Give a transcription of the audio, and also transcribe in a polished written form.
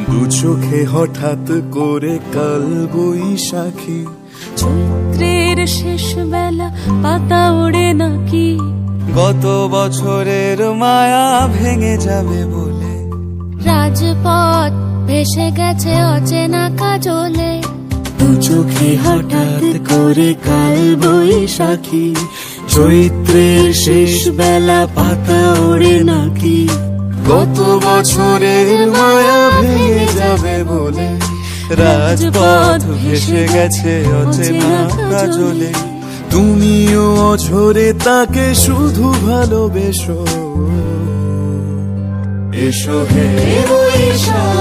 দু চোখে হঠাৎ করে কাল বৈশাখী, চৈত্রের শেষ বেলা পাতা ওড়ে নাকি, গত বছরের মায়া ভেঙে যাবে বলে, রাজপথ ভেসে গেছে অচেনা কাজলে। দু চোখে হঠাৎ করে কাল বৈশাখী, চৈত্রের শেষ বেলা পাতা ওড়ে নাকি, গত বছরের মায়া ভেঙে যাবে বলে, রাজপথ ভেসে গেছে অচেনা কাজলে। তুমিও অঝরে তাকে শুধু ভালোবেসো, এসো হে বৈশাখ।